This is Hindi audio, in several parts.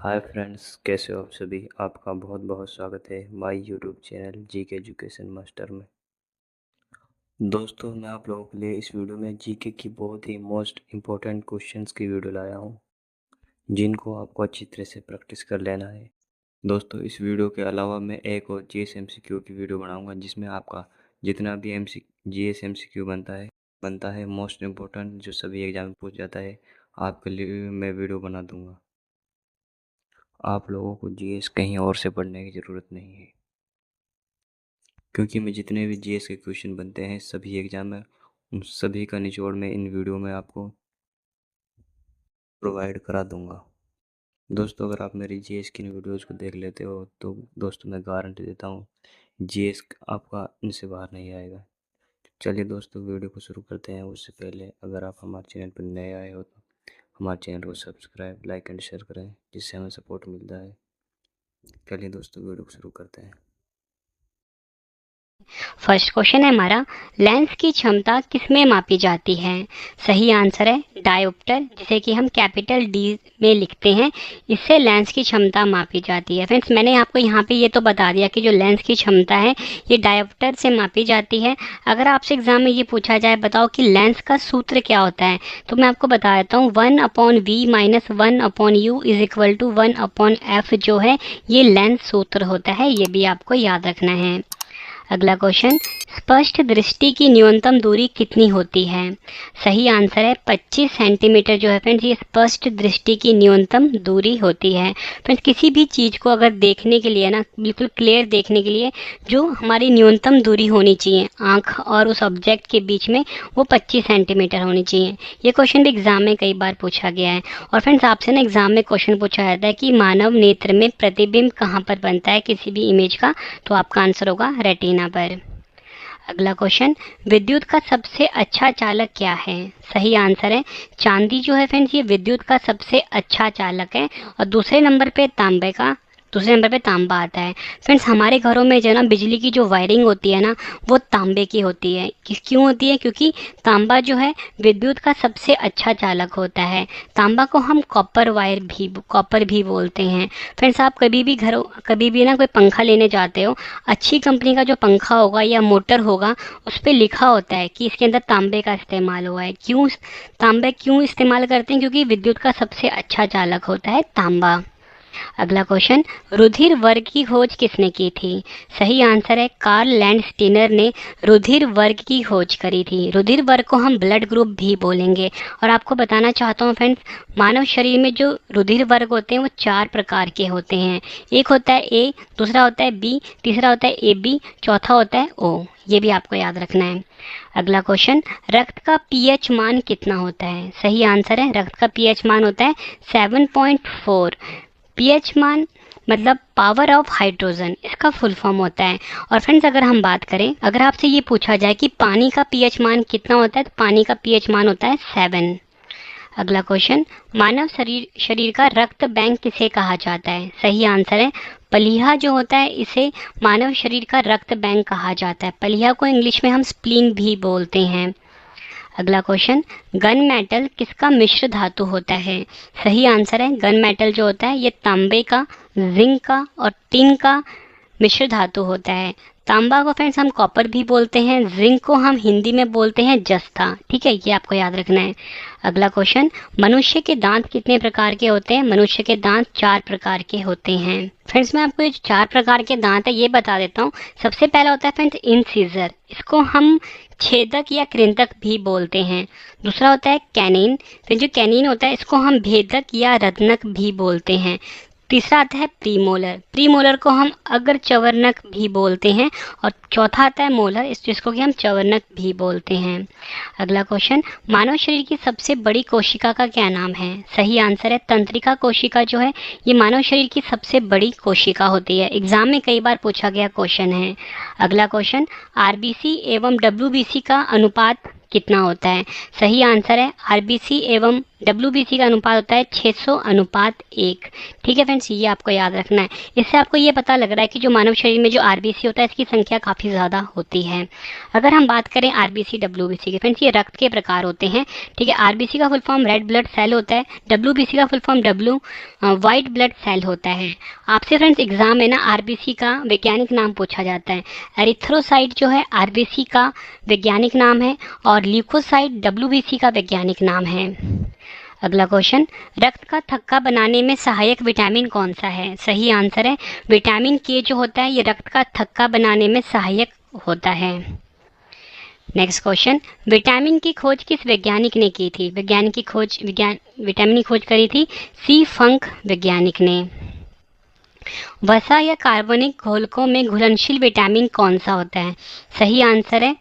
हाय फ्रेंड्स, कैसे हो आप सभी। आपका बहुत बहुत स्वागत है my YouTube channel GK education master में। दोस्तों, मैं आप लोगों के लिए इस वीडियो में जीके की बहुत ही मोस्ट इम्पोर्टेंट क्वेश्चंस की वीडियो लाया हूं, जिनको आपको अच्छी तरह से प्रैक्टिस कर लेना है। दोस्तों, इस वीडियो के अलावा मैं एक और जीएस एमसीक्यू की वीडियो बनाऊंगा, जिसमें आपका जितना भी जीएस एमसीक्यू बनता है मोस्ट इम्पोर्टेंट, जो सभी एग्जाम में पूछ जाता है, आपके लिए मैं वीडियो बना दूंगा। आप लोगों को जीएस कहीं और से पढ़ने की ज़रूरत नहीं है, क्योंकि मैं जितने भी जीएस के क्वेश्चन बनते हैं सभी एग्जाम में, उन सभी का निचोड़ मैं इन वीडियो में आपको प्रोवाइड करा दूंगा। दोस्तों, अगर आप मेरी जीएस की इन वीडियोज़ को देख लेते हो तो दोस्तों मैं गारंटी देता हूँ जीएस आपका इनसे बाहर नहीं आएगा। चलिए दोस्तों, वीडियो को शुरू करते हैं। उससे पहले अगर आप हमारे चैनल पर नए आए हो तो हमारे चैनल को सब्सक्राइब, लाइक एंड शेयर करें, जिससे हमें सपोर्ट मिलता है। चलिए दोस्तों, वीडियो को शुरू करते हैं। फर्स्ट क्वेश्चन है हमारा, लेंस की क्षमता किसमें मापी जाती है? सही आंसर है डायोप्टर, जिसे कि हम कैपिटल डी में लिखते हैं। इससे लेंस की क्षमता मापी जाती है। फ्रेंड्स, मैंने आपको यहाँ पे ये तो बता दिया कि जो लेंस की क्षमता है ये डायोप्टर से मापी जाती है। अगर आपसे एग्जाम में ये पूछा जाए बताओ कि लेंस का सूत्र क्या होता है, तो मैं आपको बता देता हूँ 1/v minus 1/u is equal to 1/f जो है ये लेंस सूत्र होता है। ये भी आपको याद रखना है। अगला क्वेश्चन, स्पष्ट दृष्टि की न्यूनतम दूरी कितनी होती है? सही आंसर है 25 सेंटीमीटर जो है फ्रेंड्स, ये स्पष्ट दृष्टि की न्यूनतम दूरी होती है। फ्रेंड्स, किसी भी चीज़ को अगर देखने के लिए ना, बिल्कुल क्लियर देखने के लिए जो हमारी न्यूनतम दूरी होनी चाहिए आँख और उस ऑब्जेक्ट के बीच में, वो 25 सेंटीमीटर होनी चाहिए। ये क्वेश्चन भी एग्जाम में कई बार पूछा गया है। और फ्रेंड्स, आपसे ना एग्जाम में क्वेश्चन पूछा जाता है कि मानव नेत्र में प्रतिबिंब कहाँ पर बनता है किसी भी इमेज का, तो आपका आंसर होगा रेटिना पर। अगला क्वेश्चन, विद्युत का सबसे अच्छा चालक क्या है? सही आंसर है चांदी जो है फ्रेंड्स, ये विद्युत का सबसे अच्छा चालक है। और दूसरे नंबर पे तांबा आता है। फ्रेंड्स, हमारे घरों में जो है ना बिजली की जो वायरिंग होती है ना, वो तांबे की होती है। क्यों होती है? क्योंकि तांबा जो है विद्युत का सबसे अच्छा चालक होता है। तांबा को हम कॉपर भी बोलते हैं। फ्रेंड्स, आप कभी भी ना कोई पंखा लेने जाते हो, अच्छी कंपनी का जो पंखा होगा या मोटर होगा, उस पर लिखा होता है कि इसके अंदर तांबे का इस्तेमाल हुआ है। तांबे क्यों इस्तेमाल करते हैं? क्योंकि विद्युत का सबसे अच्छा चालक होता है तांबा। अगला क्वेश्चन, रुधिर वर्ग की खोज किसने की थी? सही आंसर है कार्ल लैंडस्टीनर ने रुधिर वर्ग की खोज करी थी। रुधिर वर्ग को हम ब्लड ग्रुप भी बोलेंगे। और आपको बताना चाहता हूँ फ्रेंड्स, मानव शरीर में जो रुधिर वर्ग होते हैं वो 4 प्रकार के होते हैं। एक होता है ए, दूसरा होता है बी, तीसरा होता है ए बी, चौथा होता है ओ। ये भी आपको याद रखना है। अगला क्वेश्चन, रक्त का पीएच मान कितना होता है? सही आंसर है रक्त का पीएच मान होता है 7.4। पीएच मान मतलब पावर ऑफ हाइड्रोजन, इसका फुल फॉर्म होता है। और फ्रेंड्स, अगर हम बात करें, अगर आपसे ये पूछा जाए कि पानी का पीएच मान कितना होता है, तो पानी का पीएच मान होता है 7। अगला क्वेश्चन, मानव शरीर का रक्त बैंक किसे कहा जाता है? सही आंसर है पलीहा जो होता है, इसे मानव शरीर का रक्त बैंक कहा जाता है। पलीहा को इंग्लिश में हम स्प्लीन भी बोलते हैं। अगला क्वेश्चन, गन मेटल किसका मिश्र धातु होता है? सही आंसर है गन मेटल जो होता है ये तांबे का, जिंक का और टिन का मिश्र धातु होता है। तांबा को फ्रेंड्स हम कॉपर भी बोलते हैं, जिंक को हम हिंदी में बोलते हैं जस्ता। ठीक है, ये आपको याद रखना है। अगला क्वेश्चन, मनुष्य के दांत कितने प्रकार के होते हैं? मनुष्य के दांत 4 प्रकार के होते हैं। फ्रेंड्स, मैं आपको ये 4 प्रकार के दांत है ये बता देता हूँ। सबसे पहला होता है फ्रेंड्स इंसिजर, इसको हम छेदक या कृंतक भी बोलते हैं। दूसरा होता है कैनिन, फिर जो कैनिन होता है इसको हम भेदक या रत्नक भी बोलते हैं। तीसरा आता है प्रीमोलर, प्रीमोलर को हम अग्र चवर्णक भी बोलते हैं। और चौथा आता है मोलर, जिसको कि हम चवर्णक भी बोलते हैं। अगला क्वेश्चन, मानव शरीर की सबसे बड़ी कोशिका का क्या नाम है? सही आंसर है तंत्रिका कोशिका जो है ये मानव शरीर की सबसे बड़ी कोशिका होती है। एग्जाम में कई बार पूछा गया क्वेश्चन है। अगला क्वेश्चन, आरबीसी एवं डब्ल्यूबीसी का अनुपात कितना होता है? सही आंसर है आरबीसी एवं WBC का अनुपात होता है 600:1। ठीक है फ्रेंड्स, ये आपको याद रखना है। इससे आपको ये पता लग रहा है कि जो मानव शरीर में जो RBC होता है इसकी संख्या काफ़ी ज़्यादा होती है। अगर हम बात करें RBC WBC की, फ्रेंड्स ये रक्त के प्रकार होते हैं। ठीक है, RBC का full form red blood cell होता है, WBC का full form white blood cell होता है। आपसे फ्रेंड्स एग्जाम में ना RBC का वैज्ञानिक नाम पूछा जाता है। एरिथ्रोसाइट जो है RBC का वैज्ञानिक नाम है और ल्यूकोसाइट WBC का वैज्ञानिक नाम है। अगला क्वेश्चन, रक्त का थक्का बनाने में सहायक विटामिन कौन सा है? सही आंसर है विटामिन K जो होता है, ये रक्त का थक्का बनाने में सहायक होता है। नेक्स्ट क्वेश्चन, विटामिन की खोज किस वैज्ञानिक ने की थी? विटामिन की खोज करी थी C. फंक वैज्ञानिक ने। वसा या कार्बनिक घोलकों में घुलनशील विटामिन कौन सा होता है? सही आंसर है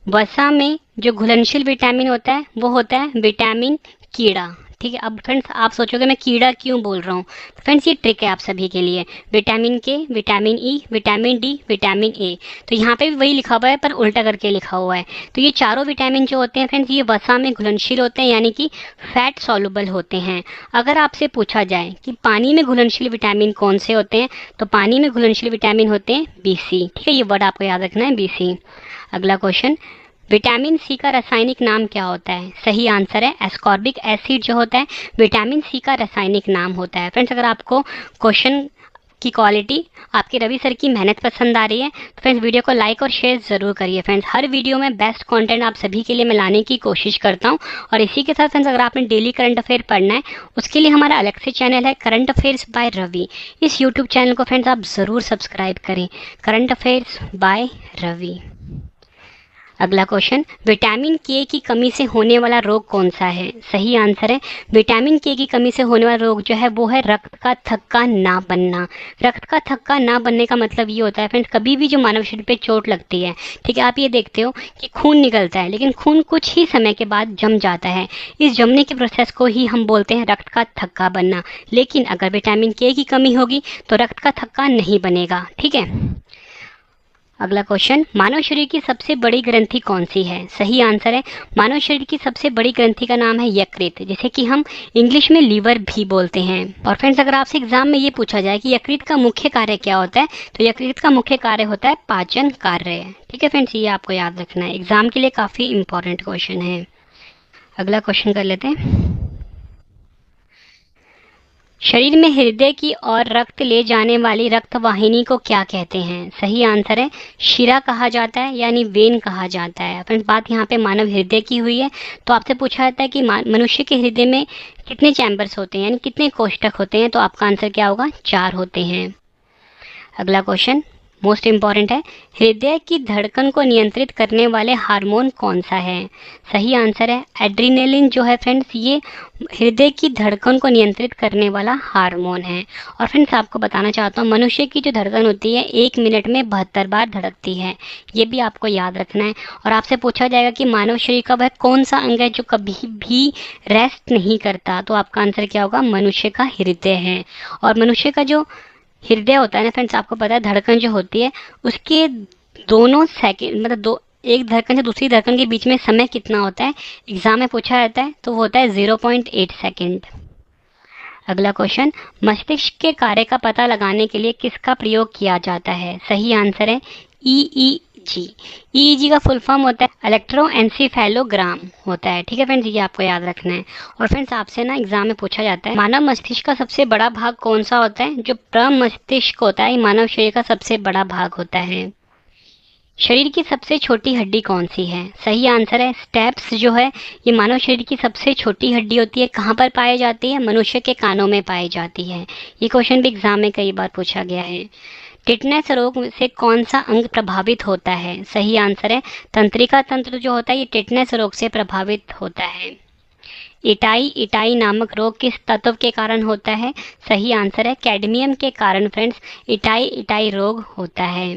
वसा में जो घुलनशील विटामिन होता है वो होता है विटामिन कीड़ा। ठीक है, अब फ्रेंड्स आप सोचोगे मैं कीड़ा क्यों बोल रहा हूँ, तो फ्रेंड्स ये ट्रिक है आप सभी के लिए। Vitamin K, vitamin E, vitamin D, vitamin A, तो यहाँ पे भी वही लिखा हुआ है पर उल्टा करके लिखा हुआ है। तो ये चारों विटामिन जो होते हैं फ्रेंड्स ये वसा में घुलनशील होते हैं, यानी कि फैट सॉल्युबल होते हैं। अगर आपसे पूछा जाए कि पानी में घुलनशील विटामिन कौन से होते हैं, तो पानी में घुलनशील विटामिन होते हैं BC। ठीक है, ये वर्ड आपको याद रखना है BC। अगला क्वेश्चन, विटामिन C का रासायनिक नाम क्या होता है? सही आंसर है एस्कॉर्बिक एसिड जो होता है विटामिन C का रासायनिक नाम होता है। फ्रेंड्स अगर आपको क्वेश्चन की क्वालिटी आपके रवि सर की मेहनत पसंद आ रही है तो फ्रेंड्स वीडियो को लाइक और शेयर ज़रूर करिए। फ्रेंड्स हर वीडियो में बेस्ट कंटेंट आप सभी के लिए मैं लाने की कोशिश करता हूं। और इसी के साथ फ्रेंड्स अगर आपने डेली करंट अफेयर पढ़ना है उसके लिए हमारा अलग से चैनल है करंट अफेयर्स बाय रवि। इस यूट्यूब चैनल को फ्रेंड्स आप ज़रूर सब्सक्राइब करें, करंट अफेयर्स बाय रवि। अगला क्वेश्चन, विटामिन K की कमी से होने वाला रोग कौन सा है? सही आंसर है विटामिन K की कमी से होने वाला रोग जो है वो है रक्त का थक्का ना बनना। रक्त का थक्का ना बनने का मतलब ये होता है फ्रेंड्स कभी भी जो मानव शरीर पे चोट लगती है, ठीक है, आप ये देखते हो कि खून निकलता है लेकिन खून कुछ ही समय के बाद जम जाता है। इस जमने के प्रोसेस को ही हम बोलते हैं रक्त का थक्का बनना। लेकिन अगर विटामिन K की कमी होगी तो रक्त का थक्का नहीं बनेगा। ठीक है, अगला क्वेश्चन, मानव शरीर की सबसे बड़ी ग्रंथि कौन सी है? सही आंसर है मानव शरीर की सबसे बड़ी ग्रंथि का नाम है यकृत, जिसे कि हम इंग्लिश में लीवर भी बोलते हैं। और फ्रेंड्स अगर आपसे एग्जाम में ये पूछा जाए कि यकृत का मुख्य कार्य क्या होता है, तो यकृत का मुख्य कार्य होता है पाचन कार्य। ठीक है फ्रेंड्स, ये आपको याद रखना है, एग्जाम के लिए काफ़ी इंपॉर्टेंट क्वेश्चन है। अगला क्वेश्चन कर लेते हैं, शरीर में हृदय की ओर रक्त ले जाने वाली रक्त वाहिनी को क्या कहते हैं? सही आंसर है शिरा कहा जाता है, यानी वेन कहा जाता है। फ्रेंड्स बात यहाँ पे मानव हृदय की हुई है, तो आपसे पूछा जाता है कि मनुष्य के हृदय में कितने चैम्बर्स होते हैं, यानी कितने कोष्ठक होते हैं, तो आपका आंसर क्या होगा? 4 होते हैं। अगला क्वेश्चन मोस्ट इम्पॉर्टेंट है, हृदय की धड़कन को नियंत्रित करने वाले हार्मोन कौन सा है? सही आंसर है एड्रीनलिन जो है फ्रेंड्स ये हृदय की धड़कन को नियंत्रित करने वाला हार्मोन है। और फ्रेंड्स आपको बताना चाहता हूँ मनुष्य की जो धड़कन होती है 1 मिनट में 72 बार धड़कती है, ये भी आपको याद रखना है। और आपसे पूछा जाएगा कि मानव शरीर का वह कौन सा अंग है जो कभी भी रेस्ट नहीं करता, तो आपका आंसर क्या होगा? मनुष्य का हृदय है। और मनुष्य का जो हृदय होता है ना फ्रेंड्स, आपको पता है धड़कन जो होती है उसके दोनों सेकंड मतलब एक धड़कन से दूसरी धड़कन के बीच में समय कितना होता है, एग्जाम में पूछा जाता है, तो वो होता है 0.8 सेकेंड। अगला क्वेश्चन, मस्तिष्क के कार्य का पता लगाने के लिए किसका प्रयोग किया जाता है? सही आंसर है EEG। EEG का फुल फॉर्म होता है इलेक्ट्रोएन्सेफेलोग्राम होता है। ठीक है फ्रेंड्स, ये आपको याद रखना है। और फ्रेंड्स आपसे ना एग्जाम में पूछा जाता है मानव मस्तिष्क का सबसे बड़ा भाग कौन सा होता है? जो प्रमस्तिष्क होता है ये मानव शरीर का सबसे बड़ा भाग होता है। शरीर की सबसे छोटी हड्डी कौन सी है? सही आंसर है स्टेप्स जो है ये मानव शरीर की सबसे छोटी हड्डी होती है। कहाँ पर पाई जाती है? मनुष्य के कानों में पाई जाती है। ये क्वेश्चन भी एग्जाम में कई बार पूछा गया है। टिटनेस रोग से कौन सा अंग प्रभावित होता है? सही आंसर है तंत्रिका तंत्र जो होता है ये टिटनेस रोग से प्रभावित होता है। इटाई नामक रोग किस तत्व के कारण होता है? सही आंसर है कैडमियम के कारण फ्रेंड्स इटाई रोग होता है।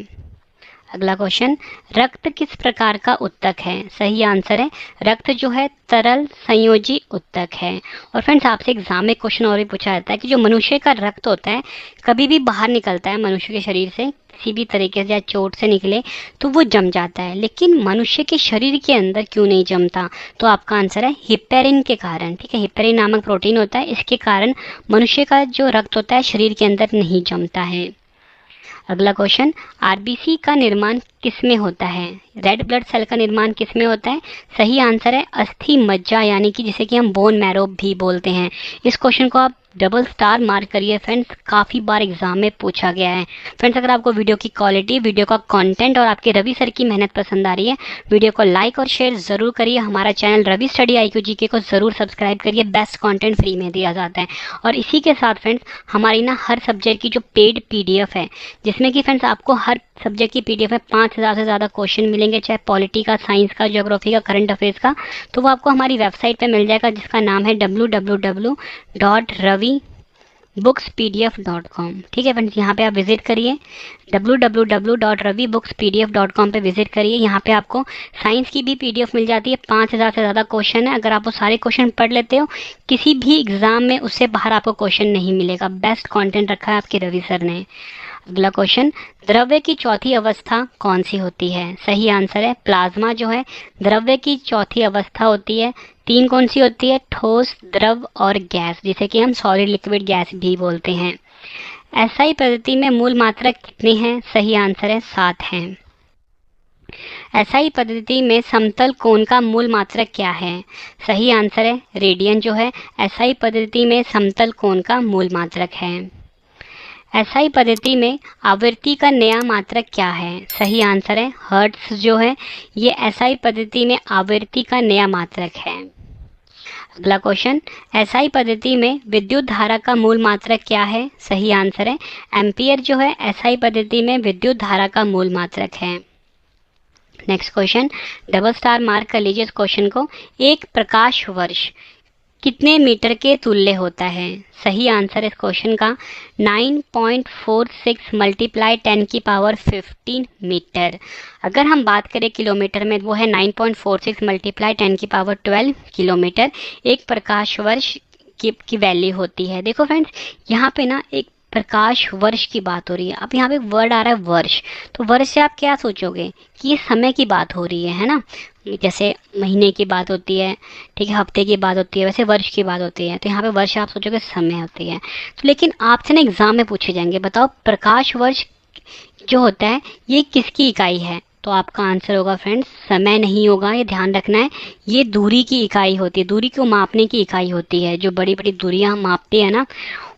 अगला क्वेश्चन, रक्त किस प्रकार का उत्तक है? सही आंसर है रक्त जो है तरल संयोजी उत्तक है। और फ्रेंड्स आपसे एग्जाम में क्वेश्चन और भी पूछा जाता है कि जो मनुष्य का रक्त होता है कभी भी बाहर निकलता है मनुष्य के शरीर से, किसी भी तरीके से या चोट से निकले तो वो जम जाता है, लेकिन मनुष्य के शरीर के अंदर क्यों नहीं जमता? तो आपका आंसर है हिपेरिन के कारण। ठीक है, हिपेरिन नामक प्रोटीन होता है, इसके कारण मनुष्य का जो रक्त होता है शरीर के अंदर नहीं जमता है। अगला क्वेश्चन, आरबीसी का निर्माण किसमें होता है? रेड ब्लड सेल का निर्माण किसमें होता है? सही आंसर है अस्थि मज्जा, यानी कि जिसे कि हम बोन मैरो भी बोलते हैं। इस क्वेश्चन को आप डबल स्टार मार्क करिए फ्रेंड्स, काफ़ी बार एग्जाम में पूछा गया है। फ्रेंड्स अगर आपको वीडियो की क्वालिटी, वीडियो का कंटेंट और आपके रवि सर की मेहनत पसंद आ रही है, वीडियो को लाइक और शेयर ज़रूर करिए। हमारा channel Ravi study IQ GK को ज़रूर सब्सक्राइब करिए, बेस्ट कंटेंट फ्री में दिया जाता है। और इसी के साथ फ्रेंड्स हमारी ना हर सब्जेक्ट की जो पेड PDF है, जिसमें कि फ्रेंड्स आपको हर सब्जेक्ट की PDF में 5000 से ज़्यादा क्वेश्चन मिलेंगे, चाहे पॉलिटी का, साइंस का, ज्योग्राफी का, करंट अफेयर्स का, तो वो आपको हमारी वेबसाइट पे मिल जाएगा जिसका नाम है www.ravibooks.pdf.com। ठीक है फ्रेंड्स, यहाँ पे आप विजिट करिए, www.ravibooks.pdf.com पे विजिट करिए। यहाँ पे आपको साइंस की भी PDF मिल जाती है, 5000 से ज़्यादा क्वेश्चन है। अगर आप वो सारे क्वेश्चन पढ़ लेते हो किसी भी एग्जाम में उससे बाहर आपको क्वेश्चन नहीं मिलेगा, बेस्ट कंटेंट रखा है आपके रवि सर ने। अगला क्वेश्चन, द्रव्य की चौथी अवस्था कौन सी होती है? सही आंसर है प्लाज्मा जो है द्रव्य की चौथी अवस्था होती है। तीन कौन सी होती है? ठोस, द्रव और गैस, जिसे कि हम सॉलिड लिक्विड गैस भी बोलते हैं। एसआई पद्धति में मूल मात्रक कितने हैं? सही आंसर है 7 हैं। एसआई पद्धति में समतल कोण का मूल मात्रक क्या है? सही आंसर है रेडियन जो है एसआई पद्धति में समतल कोण का मूल मात्रक है। एसआई पद्धति में आवृत्ति का नया मात्रक क्या है? सही आंसर है हर्ट्ज जो है ये एसआई पद्धति में आवृत्ति का नया मात्रक है। अगला क्वेश्चन, एसआई पद्धति में विद्युत धारा का मूल मात्रक क्या है? सही आंसर है एम्पियर जो है एसआई पद्धति में विद्युत धारा का मूल मात्रक है। Next question, double star mark कर लीजिए इस क्वेश्चन को। एक प्रकाश वर्ष कितने मीटर के तुल्य होता है? सही आंसर इस क्वेश्चन का 9.46 मल्टीप्लाई 10⁻15 मीटर। अगर हम बात करें किलोमीटर में, वो है 9.46 मल्टीप्लाई 10⁻12 किलोमीटर एक प्रकाश वर्ष की वैल्यू होती है। देखो फ्रेंड्स यहाँ पे ना एक प्रकाश वर्ष की बात हो रही है। अब यहाँ पे वर्ड आ रहा है वर्ष, तो वर्ष से आप क्या सोचोगे कि ये समय की बात हो रही है ना? जैसे महीने की बात होती है, ठीक है, हफ्ते की बात होती है, वैसे वर्ष की बात होती है। तो यहाँ पे वर्ष आप सोचोगे समय होती है। तो लेकिन आपसे ना एग्जाम में पूछे जाएंगे, बताओ प्रकाश वर्ष जो होता है ये किसकी इकाई है? तो आपका आंसर होगा फ्रेंड्स समय नहीं होगा, ये ध्यान रखना है। ये दूरी की इकाई होती है, दूरी को मापने की इकाई होती है। जो बड़ी बड़ी दूरियां हम मापते हैं ना,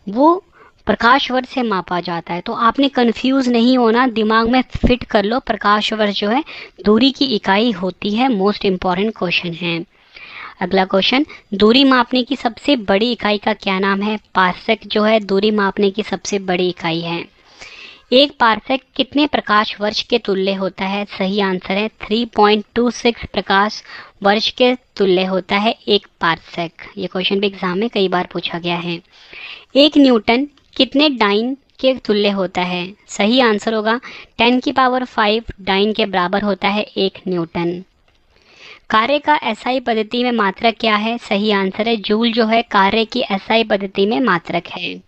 वो प्रकाश वर्ष से मापा जाता है। तो आपने कंफ्यूज नहीं होना, दिमाग में फिट कर लो, प्रकाश वर्ष जो है दूरी की इकाई होती है। मोस्ट इम्पॉर्टेंट क्वेश्चन है। अगला क्वेश्चन, दूरी मापने की सबसे बड़ी इकाई का क्या नाम है? पार्सेक जो है दूरी मापने की सबसे बड़ी इकाई है। एक पार्सेक कितने प्रकाश वर्ष के तुल्य होता है? सही आंसर है 3.26 प्रकाश वर्ष के तुल्य होता है एक पार्सेक। ये क्वेश्चन भी एग्जाम में कई बार पूछा गया है। एक न्यूटन कितने डाइन के तुल्य होता है? सही आंसर होगा 10⁵ डाइन के बराबर होता है एक न्यूटन। कार्य का एसआई पद्धति में मात्रक क्या है? सही आंसर है जूल जो है कार्य की एसआई पद्धति में मात्रक है।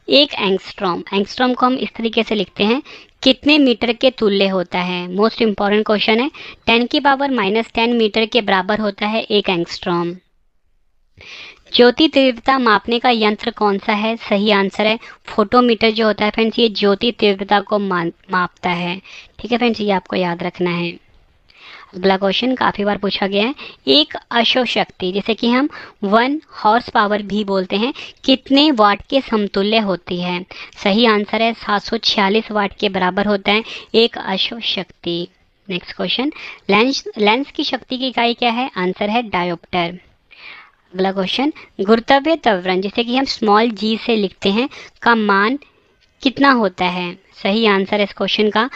एक एंगस्ट्रॉम, एंगस्ट्रॉम को हम इस तरीके से लिखते हैं, कितने मीटर के तुल्य होता है? मोस्ट इंपॉर्टेंट क्वेश्चन है। 10⁻⁻10 मीटर के बराबर होता है एक एंगस्ट्रॉम। ज्योति तीव्रता मापने का यंत्र कौन सा है? सही आंसर है फोटोमीटर जो होता है फ्रेंड्स, ये ज्योति तीव्रता को मापता है। ठीक है फ्रेंड्स, ये आपको याद रखना है। अगला क्वेश्चन काफ़ी बार पूछा गया है। एक अश्वशक्ति जिसे कि हम 1 हॉर्स पावर भी बोलते हैं, कितने वाट के समतुल्य होती है? सही आंसर है 746 वाट के बराबर होता है एक अश्वशक्ति। नेक्स्ट क्वेश्चन, लेंस की शक्ति की इकाई क्या है? आंसर है डायोप्टर। अगला क्वेश्चन, गुरुत्वीय त्वरण जिसे कि हम स्मॉल g से लिखते हैं का मान कितना होता है? सही आंसर इस क्वेश्चन का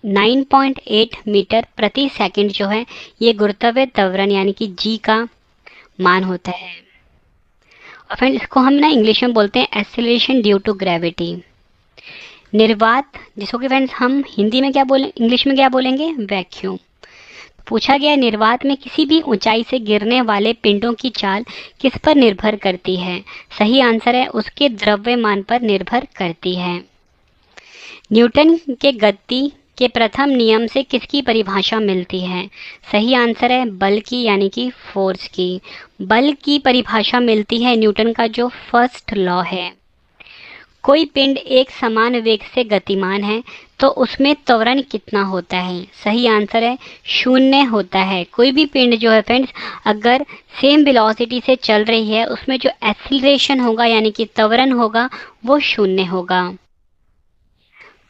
9.8 मीटर प्रति सेकंड जो है ये गुरुत्वीय त्वरण यानी कि g का मान होता है। और फ्रेंड इसको हम ना इंग्लिश में बोलते हैं एक्सेलरेशन ड्यू टू ग्रेविटी। निर्वात, जिसको कि फ्रेंड्स हम हिंदी में क्या बोले, इंग्लिश में क्या बोलेंगे, वैक्यूम। पूछा गया निर्वात में किसी भी ऊंचाई से गिरने वाले पिंडों की चाल किस पर निर्भर करती है। सही आंसर है उसके द्रव्यमान पर निर्भर करती है। न्यूटन के गति के प्रथम नियम से किसकी परिभाषा मिलती है। सही आंसर है बल की, यानी कि फोर्स की। बल की परिभाषा मिलती है न्यूटन का जो फर्स्ट लॉ है। कोई पिंड एक समान वेग से गतिमान है तो उसमें त्वरण कितना होता है। सही आंसर है 0 होता है। कोई भी पिंड जो है फ्रेंड्स अगर सेम वेलोसिटी से चल रही है उसमें जो एक्सीलरेशन होगा यानी कि त्वरण होगा वो 0 होगा।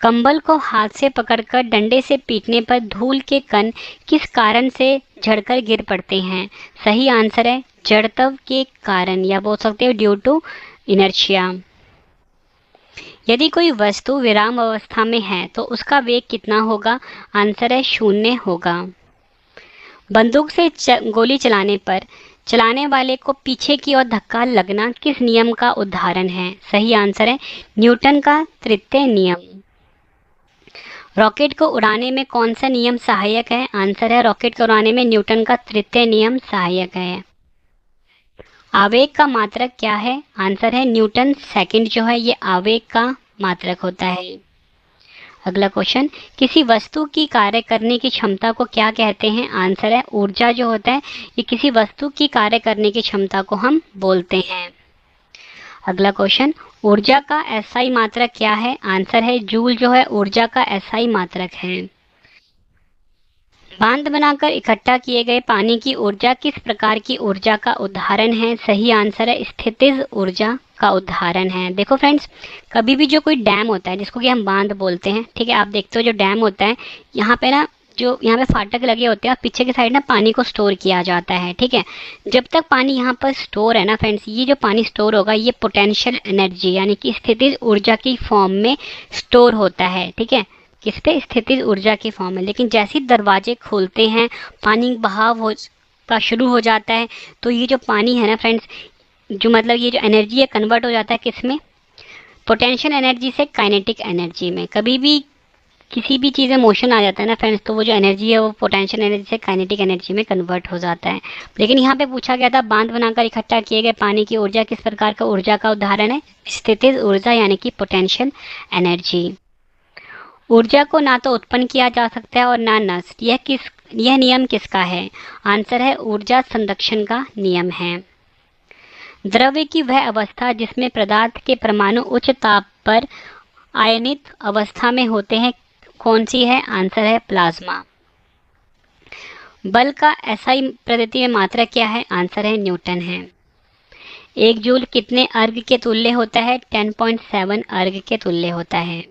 कंबल को हाथ से पकड़कर डंडे से पीटने पर धूल के कण किस कारण से झड़कर गिर पड़ते हैं। सही आंसर है जड़त्व के कारण, या बोल सकते हो ड्यू टू इनर्शिया। यदि कोई वस्तु विराम अवस्था में है तो उसका वेग कितना होगा। आंसर है 0 होगा। बंदूक से गोली चलाने पर चलाने वाले को पीछे की ओर धक्का लगना किस नियम का उदाहरण है। सही आंसर है न्यूटन का तृतीय नियम। रॉकेट को उड़ाने में कौन सा नियम सहायक है। आंसर है रॉकेट को उड़ाने में न्यूटन का तृतीय नियम सहायक है। आवेग का मात्रक क्या है। आंसर है न्यूटन सेकंड जो है ये आवेग का मात्रक होता है। अगला क्वेश्चन, किसी वस्तु की कार्य करने की क्षमता को क्या कहते हैं। आंसर है ऊर्जा जो होता है ये किसी वस्तु की कार्य करने की क्षमता को हम बोलते हैं। अगला क्वेश्चन, ऊर्जा का एसआई मात्रक क्या है। आंसर है जूल जो है ऊर्जा का एसआई मात्रक है। बांध बनाकर इकट्ठा किए गए पानी की ऊर्जा किस प्रकार की ऊर्जा का उदाहरण है। सही आंसर है स्थितिज ऊर्जा का उदाहरण है। देखो फ्रेंड्स कभी भी जो कोई डैम होता है जिसको कि हम बांध बोलते हैं, ठीक है, आप देखते हो जो डैम होता है यहाँ पे ना जो यहाँ पे फाटक लगे होते हैं और पीछे की साइड ना पानी को स्टोर किया जाता है। ठीक है, जब तक पानी यहाँ पर स्टोर है ना फ्रेंड्स, ये जो पानी स्टोर होगा ये पोटेंशियल एनर्जी यानी कि स्थितिज ऊर्जा की फॉर्म में स्टोर होता है। ठीक है, किस पे, स्थितिज ऊर्जा की फॉर्म में। लेकिन जैसे ही दरवाजे खोलते हैं पानी बहाव हो का शुरू हो जाता है तो ये जो पानी है ना फ्रेंड्स, जो मतलब ये जो एनर्जी है कन्वर्ट हो जाता है किस में, पोटेंशियल एनर्जी से काइनेटिक एनर्जी में। कभी भी किसी भी चीज़ में मोशन आ जाता है ना फ्रेंड्स तो वो जो एनर्जी है वो पोटेंशियल एनर्जी से काइनेटिक एनर्जी में कन्वर्ट हो जाता है। लेकिन यहाँ पे पूछा गया था बांध बनाकर इकट्ठा किए गए पानी की ऊर्जा किस प्रकार का ऊर्जा का उदाहरण है। स्थितिज ऊर्जा यानी कि पोटेंशियल एनर्जी। ऊर्जा को ना तो उत्पन्न किया जा सकता है और ना नष्ट। यह नियम किसका है। आंसर है ऊर्जा संरक्षण का नियम है। द्रव्य की वह अवस्था जिसमें पदार्थ के परमाणु उच्च ताप पर आयनित अवस्था में होते हैं कौन सी है। आंसर है प्लाज्मा। बल का एसआई पद्धति में मात्रक क्या है। आंसर है न्यूटन है। 1 जूल कितने अर्ग के तुल्य होता है। 10.7 अर्ग के तुल्य होता है।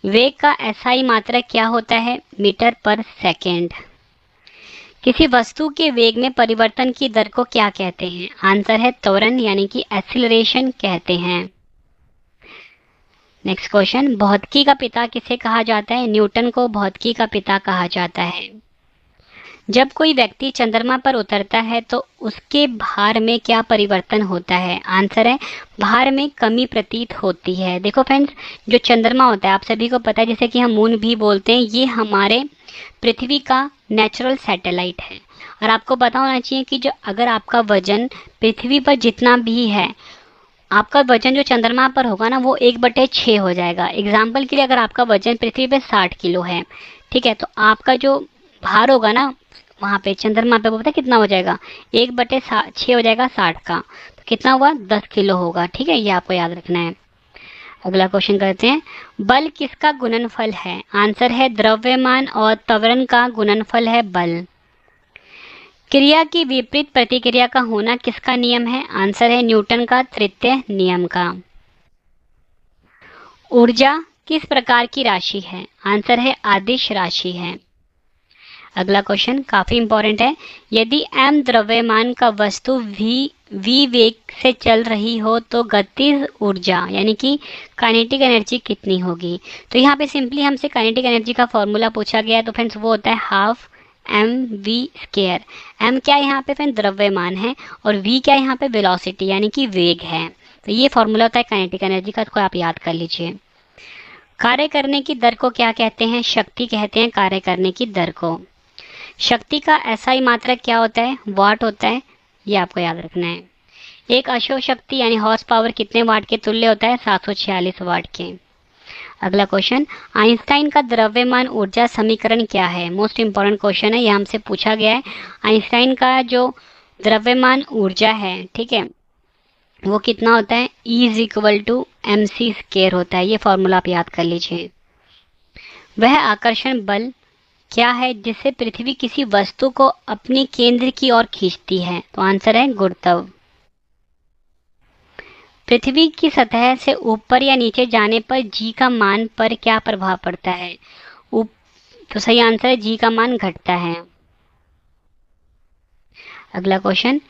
वेग का एसआई मात्रक क्या होता है। मीटर पर सेकेंड। किसी वस्तु के वेग में परिवर्तन की दर को क्या कहते हैं। आंसर है त्वरण यानी कि एक्सीलरेशन कहते हैं। नेक्स्ट क्वेश्चन, भौतिकी का पिता किसे कहा जाता है। न्यूटन को भौतिकी का पिता कहा जाता है। जब कोई व्यक्ति चंद्रमा पर उतरता है तो उसके भार में क्या परिवर्तन होता है। आंसर है भार में कमी प्रतीत होती है। देखो फ्रेंड्स जो चंद्रमा होता है आप सभी को पता है, जैसे कि हम मून भी बोलते हैं, ये हमारे पृथ्वी का नेचुरल सैटेलाइट है। और आपको पता होना चाहिए कि जो अगर आपका वजन पृथ्वी पर जितना भी है, आपका वजन जो चंद्रमा पर होगा ना वो 1/6 हो जाएगा। एग्जाम्पल के लिए अगर आपका वजन पृथ्वी पे 60 किलो है, ठीक है, तो आपका जो भार होगा ना वहाँ पे चंद्रमा पे वो पता कितना हो जाएगा, 1/6 हो जाएगा 60 का, तो कितना हुआ 10 किलो होगा। ठीक है, ये आपको याद रखना है। अगला क्वेश्चन करते हैं, बल किसका गुणनफल है। आंसर है द्रव्यमान और त्वरण का गुणनफल है बल। क्रिया की विपरीत प्रतिक्रिया का होना किसका नियम है। आंसर है न्यूटन का तृतीय नियम का। ऊर्जा किस प्रकार की राशि है। आंसर है अदिश राशि है। अगला क्वेश्चन काफी इंपॉर्टेंट है, यदि m द्रव्यमान का वस्तु v वेग से चल रही हो तो गतिज ऊर्जा यानी कि काइनेटिक एनर्जी कितनी होगी। तो यहाँ पे सिंपली हमसे काइनेटिक एनर्जी का फॉर्मूला पूछा गया है, तो फ्रेंड्स वो होता है हाफ mv²। m क्या यहाँ पे फ्रेंड्स द्रव्यमान है और v क्या यहाँ पे वेलोसिटी यानी कि वेग है। तो ये फॉर्मूला होता है काइनेटिक एनर्जी का, इसको आप याद कर लीजिए। कार्य करने की दर को क्या कहते हैं? शक्ति कहते हैं कार्य करने की दर को। शक्ति का एसआई मात्रक क्या होता है? वाट होता है, ये आपको याद रखना है। एक अशोक शक्ति यानी हॉर्स पावर कितने वाट के तुल्य होता है? 746 वाट के। अगला क्वेश्चन, आइंस्टाइन का द्रव्यमान ऊर्जा समीकरण क्या है? मोस्ट इंपॉर्टेंट क्वेश्चन है, यह हमसे पूछा गया है। आइंस्टाइन का जो द्रव्यमान ऊर्जा है, ठीक है, वो कितना होता है? E is equal to M C square होता है। ये फॉर्मूला आप याद कर लीजिए। वह आकर्षण बल क्या है जिससे पृथ्वी किसी वस्तु को अपने केंद्र की ओर खींचती है? तो आंसर है गुरुत्व। पृथ्वी की सतह से ऊपर या नीचे जाने पर जी का मान पर क्या प्रभाव पड़ता है? तो सही आंसर है जी का मान घटता है। अगला क्वेश्चन,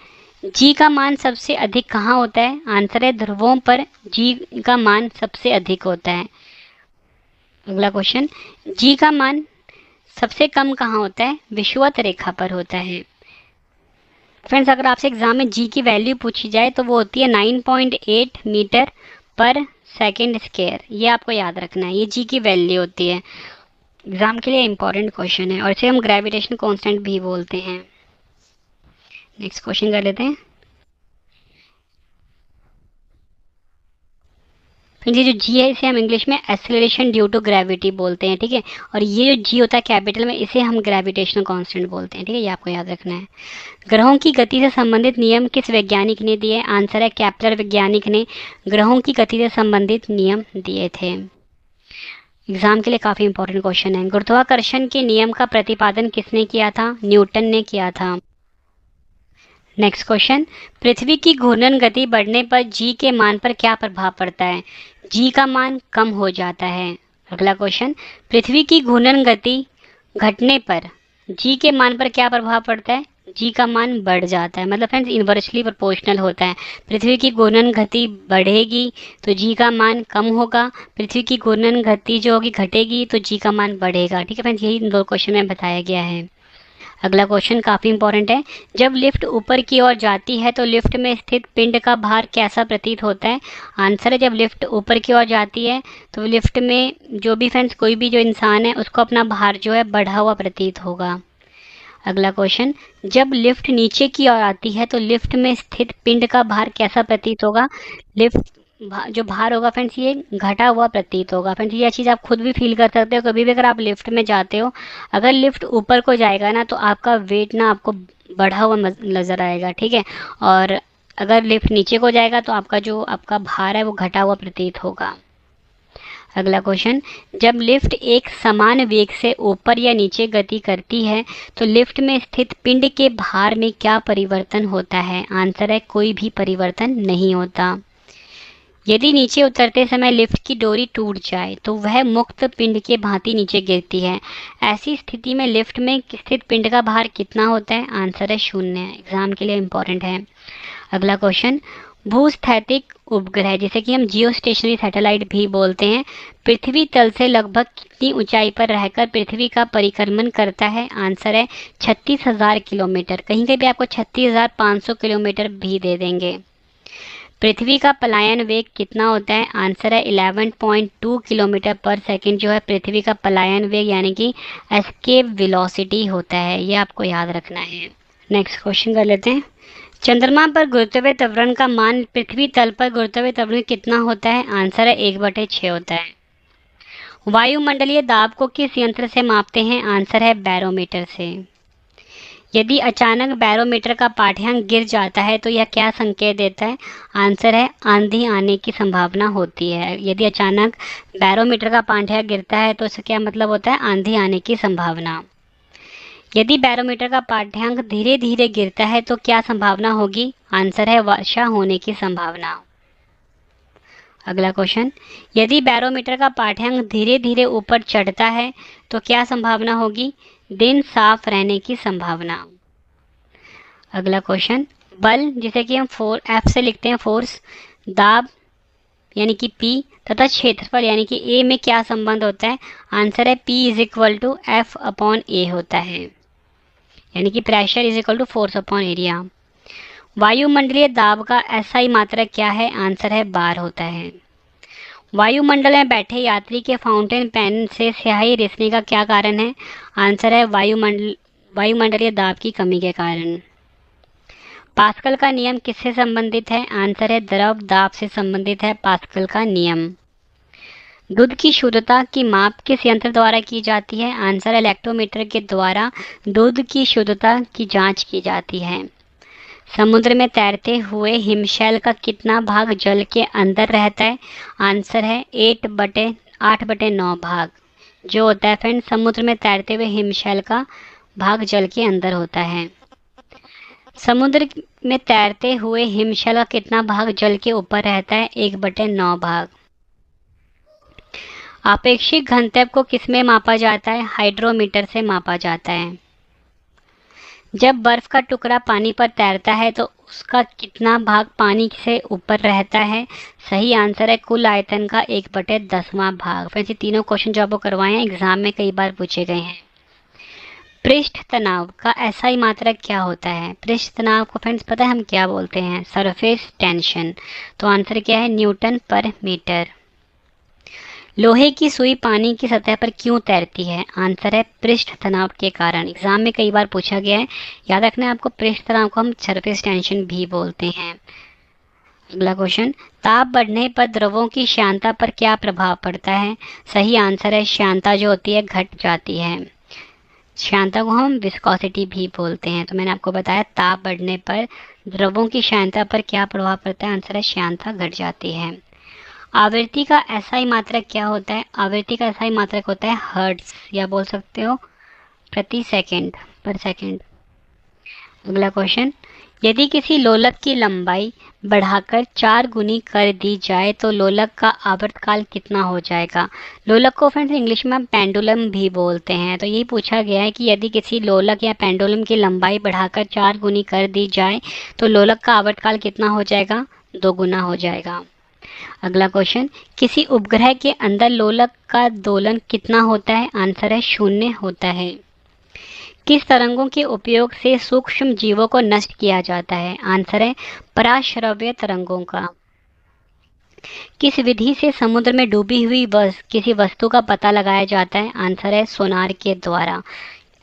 जी का मान सबसे अधिक कहाँ होता है? आंसर है ध्रुवों पर जी का मान सबसे अधिक होता है। अगला क्वेश्चन, जी का मान सबसे कम कहाँ होता है? विषुवत रेखा पर होता है। फ्रेंड्स, अगर आपसे एग्जाम में जी की वैल्यू पूछी जाए तो वो होती है 9.8 मीटर पर सेकेंड स्क्वायर। ये आपको याद रखना है, ये जी की वैल्यू होती है। एग्जाम के लिए इंपॉर्टेंट क्वेश्चन है और इसे हम ग्रेविटेशन कांस्टेंट भी बोलते हैं। नेक्स्ट क्वेश्चन कर लेते हैं। फिर ये जो जी है इसे हम इंग्लिश में एक्सेलरेशन ड्यू टू ग्रेविटी बोलते हैं, ठीक है। और ये जो जी होता है कैपिटल में, इसे हम ग्रेविटेशनल कांस्टेंट बोलते हैं, ठीक है। ये आपको याद रखना है। ग्रहों की गति से संबंधित नियम किस वैज्ञानिक ने दिए? आंसर है केपलर वैज्ञानिक ने ग्रहों की गति से संबंधित नियम दिए थे। एग्जाम के लिए काफी इंपॉर्टेंट क्वेश्चन है। गुरुत्वाकर्षण के नियम का प्रतिपादन किसने किया था? न्यूटन ने किया था। नेक्स्ट क्वेश्चन, पृथ्वी की घूर्णन गति बढ़ने पर जी के मान पर क्या प्रभाव पड़ता है? जी का मान कम हो जाता है। अगला क्वेश्चन, पृथ्वी की घूर्णन गति घटने पर जी के मान पर क्या प्रभाव पड़ता है? जी का मान बढ़ जाता है। मतलब फ्रेंड्स इन्वर्सली प्रोपोर्शनल होता है। पृथ्वी की घूर्णन गति बढ़ेगी तो जी का मान कम होगा, पृथ्वी की घूर्णन गति जो होगी घटेगी तो जी का मान बढ़ेगा, ठीक है फ्रेंड्स। यही इन दो क्वेश्चन में बताया गया है। अगला क्वेश्चन काफी इंपॉर्टेंट है। जब लिफ्ट ऊपर की ओर जाती है तो लिफ्ट में स्थित पिंड का भार कैसा प्रतीत होता है? आंसर है जब लिफ्ट ऊपर की ओर जाती है तो लिफ्ट में जो भी फ्रेंड्स कोई भी जो इंसान है उसको अपना भार जो है बढ़ा हुआ प्रतीत होगा। अगला क्वेश्चन, जब लिफ्ट नीचे की ओर आती है तो लिफ्ट में स्थित पिंड का भार कैसा प्रतीत होगा? लिफ्ट जो भार होगा फ्रेंड्स ये घटा हुआ प्रतीत होगा। फ्रेंड्स ये चीज़ आप खुद भी फील कर सकते हो। कभी भी अगर आप लिफ्ट में जाते हो, अगर लिफ्ट ऊपर को जाएगा ना तो आपका वेट ना आपको बढ़ा हुआ नज़र आएगा, ठीक है। और अगर लिफ्ट नीचे को जाएगा तो आपका भार है वो घटा हुआ प्रतीत होगा। अगला क्वेश्चन, जब लिफ्ट एक समान वेग से ऊपर या नीचे गति करती है तो लिफ्ट में स्थित पिंड के भार में क्या परिवर्तन होता है? आंसर है कोई भी परिवर्तन नहीं होता। यदि नीचे उतरते समय लिफ्ट की डोरी टूट जाए तो वह मुक्त पिंड के भांति नीचे गिरती है। ऐसी स्थिति में लिफ्ट में स्थित पिंड का भार कितना होता है? आंसर है 0। एग्जाम के लिए इंपॉर्टेंट है। अगला क्वेश्चन, भूस्थैतिक उपग्रह जिसे कि हम जियो स्टेशनरी सैटेलाइट भी बोलते हैं, पृथ्वी तल से लगभग कितनी ऊंचाई पर रहकर पृथ्वी का परिक्रमण करता है? आंसर है 36,000 किलोमीटर। कहीं कहीं भी आपको 36,500 किलोमीटर भी दे देंगे। पृथ्वी का पलायन वेग कितना होता है? आंसर है 11.2 किलोमीटर पर सेकंड जो है पृथ्वी का पलायन वेग यानी कि एस्केप वेलोसिटी होता है। ये आपको याद रखना है। नेक्स्ट क्वेश्चन कर लेते हैं। चंद्रमा पर गुरुत्वीय त्वरण का मान पृथ्वी तल पर गुरुत्वीय त्वरण कितना होता है? आंसर है 1/6 होता है। वायुमंडलीय दाब को किस यंत्र से मापते हैं? आंसर है बैरोमीटर से। यदि अचानक बैरोमीटर का पाठ्यांक गिर जाता है तो यह क्या संकेत देता है? आंसर है आंधी आने की संभावना होती है। यदि अचानक बैरोमीटर का पाठ्यांक गिरता है तो इसका क्या मतलब होता है? आंधी आने की संभावना। यदि बैरोमीटर का पाठ्यांक धीरे धीरे गिरता है तो क्या संभावना होगी? आंसर है वर्षा होने की संभावना। अगला क्वेश्चन, यदि बैरोमीटर का पाठ्यांक धीरे धीरे ऊपर चढ़ता है तो क्या संभावना होगी? दिन साफ रहने की संभावना। अगला क्वेश्चन, बल जिसे कि हम F से लिखते हैं फोर्स, दाब यानी कि P तथा क्षेत्रफल यानी कि A में क्या संबंध होता है? आंसर है P is equal to F/A होता है, यानी कि pressure is equal to force upon area. वायुमंडलीय दाब का SI मात्रक क्या है? आंसर है बार होता है। वायुमंडल में बैठे यात्री के फाउंटेन पेन से स्याही रिसने का क्या कारण है? आंसर है वायुमंडलीय दाब की कमी के कारण। पास्कल का नियम किससे संबंधित है? आंसर है द्रव दाब से संबंधित है पास्कल का नियम। दूध की शुद्धता की माप किस यंत्र द्वारा की जाती है? आंसर है लैक्टोमीटर के द्वारा दूध की शुद्धता की जांच की जाती है। समुद्र में तैरते हुए हिमशैल का कितना भाग जल के अंदर रहता है? आंसर है 8/9 भाग जो होता है फ्रेंड समुद्र में तैरते हुए हिमशैल का भाग जल के अंदर होता है। समुद्र में तैरते हुए हिमशैल का कितना भाग जल के ऊपर रहता है? 1/9 भाग। आपेक्षिक घनत्व को किसमें मापा जाता है? हाइड्रोमीटर से मापा जाता है। जब बर्फ का टुकड़ा पानी पर तैरता है तो उसका कितना भाग पानी से ऊपर रहता है? सही आंसर है कुल आयतन का 1/10वां भाग। फ्रेंड्स ये तीनों क्वेश्चन जो आपको करवाए हैं एग्जाम में कई बार पूछे गए हैं। पृष्ठ तनाव का एसआई मात्रक क्या होता है? पृष्ठ तनाव को फ्रेंड्स पता है हम क्या बोलते हैं? Surface tension. तो आंसर क्या है? न्यूटन पर मीटर। लोहे की सुई पानी की सतह पर क्यों तैरती है? आंसर है पृष्ठ तनाव के कारण। एग्जाम में कई बार पूछा गया है, याद रखना है आपको, पृष्ठ तनाव को हम सरफेस टेंशन भी बोलते हैं। अगला क्वेश्चन, ताप बढ़ने पर द्रवों की श्यानता पर क्या प्रभाव पड़ता है? सही आंसर है श्यानता जो होती है घट जाती है। श्यानता को हम विस्कोसिटी भी बोलते हैं। तो मैंने आपको बताया ताप बढ़ने पर द्रवों की श्यानता पर क्या प्रभाव पड़ता है? आंसर है श्यानता घट जाती है। आवृत्ति का एसआई मात्रक क्या होता है? आवृत्ति का एसआई मात्रक होता है हर्ट्ज, या बोल सकते हो प्रति सेकंड, पर सेकंड। अगला क्वेश्चन, यदि किसी लोलक की लंबाई बढ़ाकर 4 गुनी कर दी जाए तो लोलक का आवर्तकाल कितना हो जाएगा? लोलक को फ्रेंड्स इंग्लिश में हम पेंडुलम भी बोलते हैं। तो यही पूछा गया है कि यदि किसी लोलक या पेंडुलम की लंबाई बढ़ाकर 4 गुनी कर दी जाए तो लोलक का आवर्तकाल कितना हो जाएगा? 2 गुना हो जाएगा। अगला क्वेश्चन, किसी उपग्रह के अंदर लोलक का दोलन कितना होता है? आंसर है 0 होता है। किस तरंगों के उपयोग से सूक्ष्म जीवों को नष्ट किया जाता है? आंसर है पराश्रव्य तरंगों का। किस विधि से समुद्र में डूबी हुई किसी वस्तु का पता लगाया जाता है? आंसर है सोनार के द्वारा।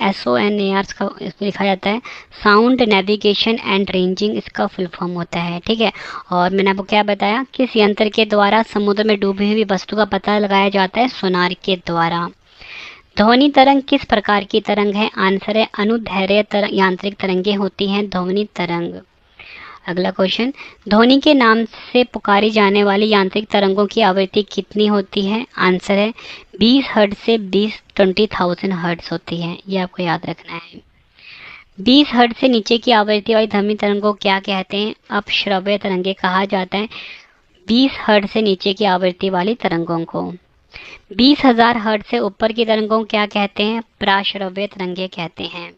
SONAR का लिखा जाता है, साउंड नेविगेशन एंड रेंजिंग इसका फुल फॉर्म होता है। ठीक है, और मैंने आपको क्या बताया, किस यंत्र के द्वारा समुद्र में डूबी हुई वस्तु का पता लगाया जाता है? सोनार के द्वारा। ध्वनि तरंग किस प्रकार की तरंग है? आंसर है अनुदैर्ध्य यांत्रिक तरंगें होती हैं ध्वनि तरंग। अगला क्वेश्चन, ध्वनि के नाम से पुकारी जाने वाली यांत्रिक तरंगों की आवृत्ति कितनी होती है? आंसर है 20 हर्ट्ज से 20,000 हर्ट्ज होती है। ये आपको याद रखना है। 20 हर्ट्ज से नीचे की आवृत्ति वाली ध्वनि तरंगों को क्या कहते हैं? अपश्रव्य तरंगे कहा जाता है 20 हर्ट्ज से नीचे की आवृत्ति वाली तरंगों को। 20,000 हर्ट्ज से ऊपर की तरंगों को क्या कहते हैं? प्राश्रव्य तरंगे कहते हैं।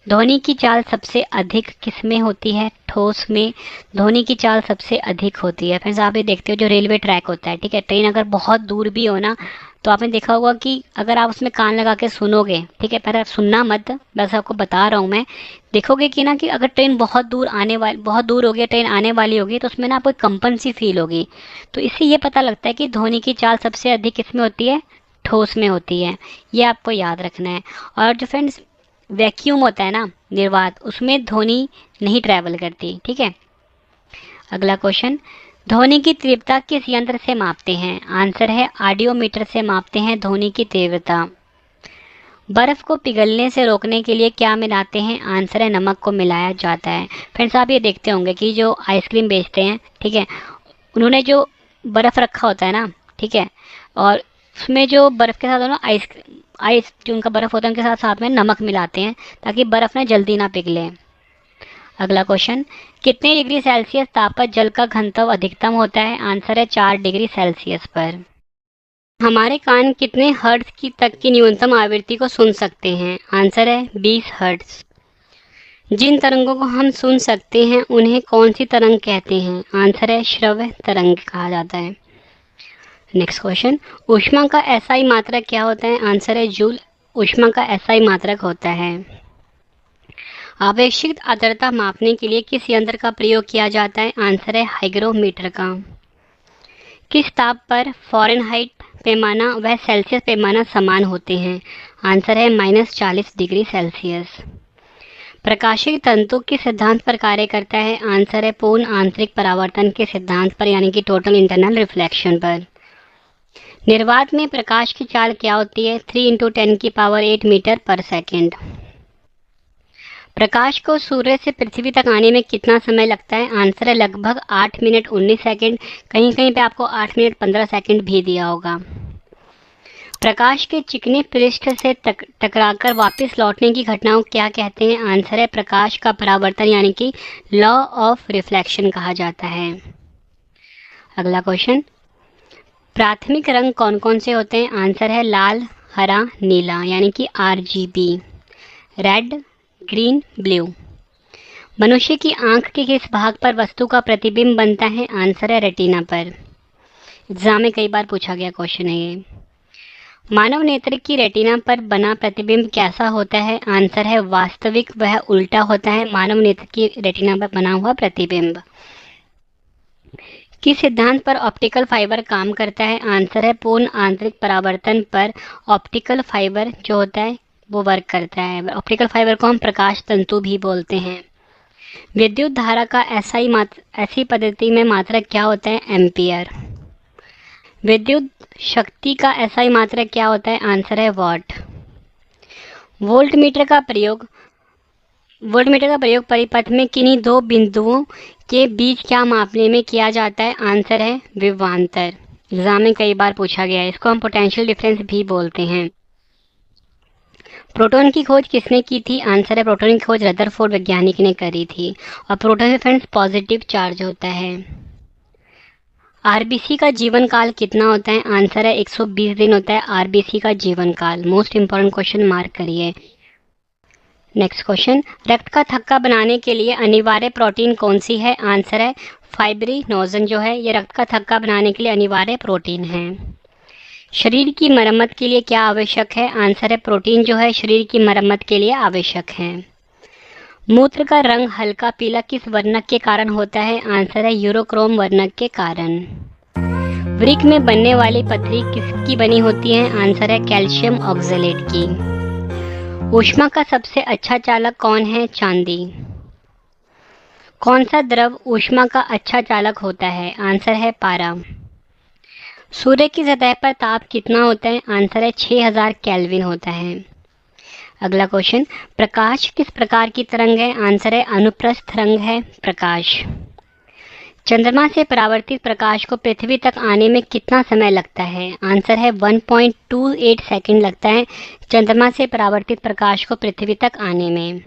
ध्वनि की चाल सबसे अधिक किस में होती है? ठोस में ध्वनि की चाल सबसे अधिक होती है। फ्रेंड्स आप ये देखते हो जो रेलवे ट्रैक होता है, ठीक है, ट्रेन अगर बहुत दूर भी हो ना तो आपने देखा होगा कि अगर आप उसमें कान लगा के सुनोगे, ठीक है, पर सुनना मत, बस आपको बता रहा हूँ मैं, देखोगे कि ना कि अगर ट्रेन बहुत दूर होगी, ट्रेन आने वाली होगी तो उसमें ना आपको कंपन सी फील होगी। तो इससे ये पता लगता है कि ध्वनि की चाल सबसे अधिक किस में होती है? ठोस में होती है। ये आपको याद रखना है। और जो फ्रेंड्स वैक्यूम होता है ना, निर्वात, उसमें ध्वनि नहीं ट्रैवल करती। ठीक है, अगला क्वेश्चन, ध्वनि की तीव्रता किस यंत्र से मापते हैं? आंसर है ऑडियोमीटर से मापते हैं ध्वनि की तीव्रता। बर्फ को पिघलने से रोकने के लिए क्या मिलाते हैं? आंसर है नमक को मिलाया जाता है। फ्रेंड्स आप ये देखते होंगे कि जो आइसक्रीम बेचते हैं, ठीक है, उन्होंने जो बर्फ़ रखा होता है ना, ठीक है, और उसमें जो बर्फ़ के साथ ना आइस जो उनका बर्फ़ होता है उनके साथ साथ में नमक मिलाते हैं ताकि बर्फ़ ना जल्दी ना पिघले। अगला क्वेश्चन, कितने डिग्री सेल्सियस ताप पर जल का घनत्व अधिकतम होता है? आंसर है 4 डिग्री सेल्सियस पर। हमारे कान कितने हर्ट्ज की तक की न्यूनतम आवृत्ति को सुन सकते हैं? आंसर है 20 हर्ट्ज। जिन तरंगों को हम सुन सकते हैं उन्हें कौन सी तरंग कहते हैं? आंसर है श्रव्य तरंग कहा जाता है। नेक्स्ट क्वेश्चन, ऊष्मा का एसआई मात्रक क्या होता है? आंसर है जूल ऊष्मा का एसआई मात्रक होता है। आवेशित आर्द्रता मापने के लिए किस यंत्र का प्रयोग किया जाता है? आंसर है हाइग्रोमीटर का। किस ताप पर फ़ारेनहाइट पैमाना व सेल्सियस पैमाना समान होते हैं? आंसर है -40 डिग्री सेल्सियस। प्रकाशिक तंतु किस सिद्धांत पर कार्य करता है? आंसर है पूर्ण आंतरिक परावर्तन के सिद्धांत पर, यानी कि टोटल इंटरनल रिफ्लेक्शन पर। निर्वात में प्रकाश की चाल क्या होती है? 3 × 10⁸ मीटर पर सेकेंड। प्रकाश को सूर्य से पृथ्वी तक आने में कितना समय लगता है? आंसर है लगभग 8 मिनट 19 सेकेंड। कहीं कहीं पे आपको 8 मिनट 15 सेकेंड भी दिया होगा। प्रकाश के चिकने पृष्ठ से टकराकर वापस लौटने की घटनाओं को क्या कहते हैं? आंसर है प्रकाश का परावर्तन, यानी कि लॉ ऑफ रिफ्लेक्शन कहा जाता है। अगला क्वेश्चन, प्राथमिक रंग कौन कौन से होते हैं? आंसर है लाल, हरा, नीला, यानी कि RGB, रेड, ग्रीन, ब्लू। मनुष्य की आंख के किस भाग पर वस्तु का प्रतिबिंब बनता है? आंसर है रेटिना पर। एग्जाम में कई बार पूछा गया क्वेश्चन है ये। मानव नेत्र की रेटिना पर बना प्रतिबिंब कैसा होता है? आंसर है वास्तविक, वह उल्टा होता है मानव नेत्र की रेटिना पर बना हुआ प्रतिबिंब। किस सिद्धांत पर ऑप्टिकल फाइबर काम करता है? आंसर है पूर्ण आंतरिक परावर्तन पर ऑप्टिकल फाइबर जो होता है वो वर्क करता है। ऑप्टिकल फाइबर को हम प्रकाश तंतु भी बोलते हैं। विद्युत धारा का ऐसी पद्धति में मात्रक क्या होता है? एम्पियर। विद्युत शक्ति का SI मात्रक क्या होता है? आंसर है वॉट। वोल्टमीटर का प्रयोग परिपथ में किन्हीं दो बिंदुओं के बीच क्या मापने में किया जाता है? आंसर है विभवांतर। एग्जाम में कई बार पूछा गया है, इसको हम पोटेंशियल डिफरेंस भी बोलते हैं। प्रोटॉन की खोज किसने की थी? आंसर है प्रोटॉन की खोज रदरफोर्ड वैज्ञानिक ने करी थी। और प्रोटॉन में फ्रेंड्स पॉजिटिव चार्ज होता है। RBC का जीवन काल कितना होता है? आंसर है 120 दिन होता है RBC का जीवन काल। मोस्ट इंपॉर्टेंट क्वेश्चन मार्क करिए। नेक्स्ट क्वेश्चन, रक्त का थक्का बनाने के लिए अनिवार्य प्रोटीन कौन सी है? आंसर है फाइब्रिनोजन जो है ये रक्त का थक्का बनाने के लिए अनिवार्य प्रोटीन है। शरीर की मरम्मत के लिए क्या आवश्यक है? आंसर है प्रोटीन जो है शरीर की मरम्मत के लिए आवश्यक है। मूत्र का रंग हल्का पीला किस वर्णक के कारण होता है? आंसर है यूरोक्रोम वर्णक के कारण। वृक्क में बनने वाली पथरी किसकी बनी होती है? आंसर है कैल्शियम ऑक्सलेट की। ऊष्मा का सबसे अच्छा चालक कौन है? चांदी। कौन सा द्रव ऊष्मा का अच्छा चालक होता है? आंसर है पारा। सूर्य की सतह पर ताप कितना होता है? आंसर है 6000 केल्विन होता है। अगला क्वेश्चन, प्रकाश किस प्रकार की तरंग है? आंसर है अनुप्रस्थ तरंग है प्रकाश। चंद्रमा से परावर्तित प्रकाश को पृथ्वी तक आने में कितना समय लगता है? आंसर है 1.28 सेकंड लगता है चंद्रमा से परावर्तित प्रकाश को पृथ्वी तक आने में।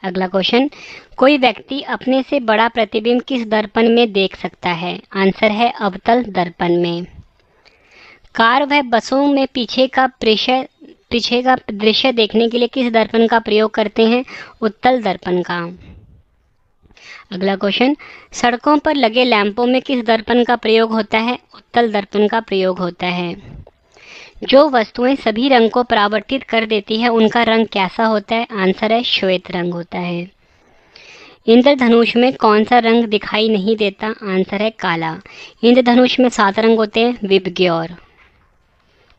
अगला क्वेश्चन, कोई व्यक्ति अपने से बड़ा प्रतिबिंब किस दर्पण में देख सकता है? आंसर है अवतल दर्पण में। कार व बसों में पीछे का दृश्य देखने के लिए किस दर्पण का प्रयोग करते हैं? उत्तल दर्पण का। अगला क्वेश्चन, सड़कों पर लगे लैंपों में किस दर्पण का प्रयोग होता है? उत्तल दर्पण का प्रयोग होता है। जो वस्तुएं सभी रंग को परावर्तित कर देती है उनका रंग कैसा होता है? आंसर है श्वेत रंग होता है। इंद्रधनुष में कौन सा रंग दिखाई नहीं देता? आंसर है काला। इंद्रधनुष में 7 रंग होते हैं विबग्योर।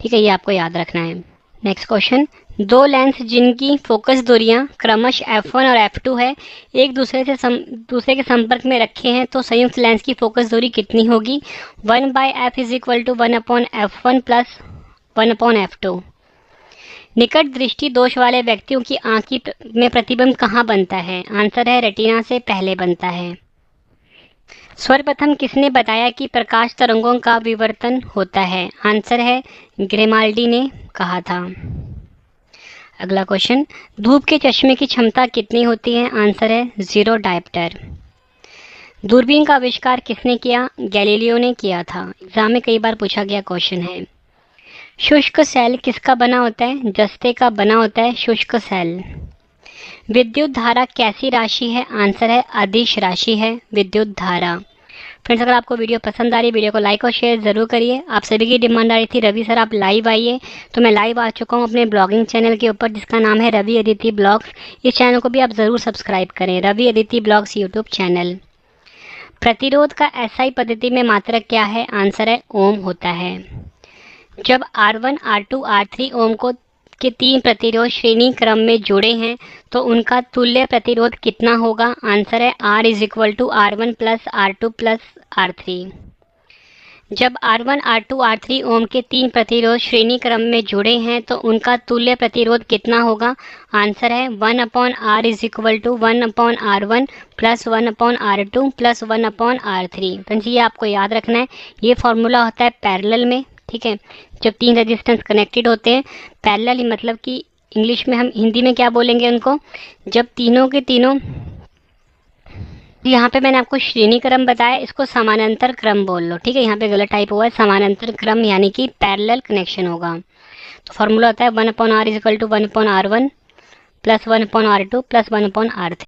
ठीक है, ये आपको याद रखना है। नेक्स्ट क्वेश्चन, दो लेंस जिनकी फोकस दूरियां क्रमशः f1 और f2 है एक दूसरे के संपर्क में रखे हैं तो संयुक्त लेंस की फोकस दूरी कितनी होगी? 1/f = 1/f1 + 1/f2। निकट दृष्टि दोष वाले व्यक्तियों की आंख में प्रतिबिंब कहाँ बनता है? आंसर है रेटिना से पहले बनता है। सर्वप्रथम किसने बताया कि प्रकाश तरंगों का विवर्तन होता है? आंसर है ग्रिमाल्डी ने कहा था। अगला क्वेश्चन, धूप के चश्मे की क्षमता कितनी होती है? आंसर है 0 डायप्टर। दूरबीन का आविष्कार किसने किया? गैलीलियो ने किया था। एग्जाम में कई बार पूछा गया क्वेश्चन है। शुष्क सेल किसका बना होता है? जस्ते का बना होता है शुष्क सेल। विद्युत धारा कैसी राशि है? आंसर है अदिश राशि है विद्युत धारा। फ्रेंड्स, अगर आपको वीडियो पसंद आ रही है वीडियो को लाइक और शेयर ज़रूर करिए। आप सभी की डिमांड आ रही थी रवि सर आप लाइव आइए, तो मैं लाइव आ चुका हूँ अपने ब्लॉगिंग चैनल के ऊपर जिसका नाम है रवि अदिति ब्लॉग्स। इस चैनल को भी आप ज़रूर सब्सक्राइब करें, Ravi Aditi blogs YouTube channel. प्रतिरोध का एसआई पद्धति में मात्रक क्या है? आंसर है ओम होता है। जब R1, R2, R3 ओम को के 3 प्रतिरोध श्रेणी क्रम में जुड़े हैं तो उनका तुल्य प्रतिरोध कितना होगा? आंसर है R is equal to R1 plus R2 plus R3। जब R1, R2, R3 ओम के 3 प्रतिरोध श्रेणी क्रम में जुड़े हैं तो उनका तुल्य प्रतिरोध कितना होगा? आंसर है 1/R is equal to 1/R1 plus 1/R2 plus 1/R3। Friends ये आपको याद रखना है, ये फॉर्मूला होता है पैरेलल में, ठीक है। जब 3 रेजिस्टेंस कनेक्टेड होते हैं, पैरेलल मतलब कि इंग्लिश में हम हिंदी में क्या बोलेंगे उनको, जब तीनों के तीनों, यहाँ पे मैंने आपको श्रेणी क्रम बताया, इसको समानांतर क्रम बोल लो, ठीक है। यहाँ पे गलत टाइप हुआ है, समानांतर क्रम यानी कि पैरेलल कनेक्शन होगा। तो फॉर्मूला होता है 1/R is equal to 1/R1 plus 1/R2 plus 1/R3।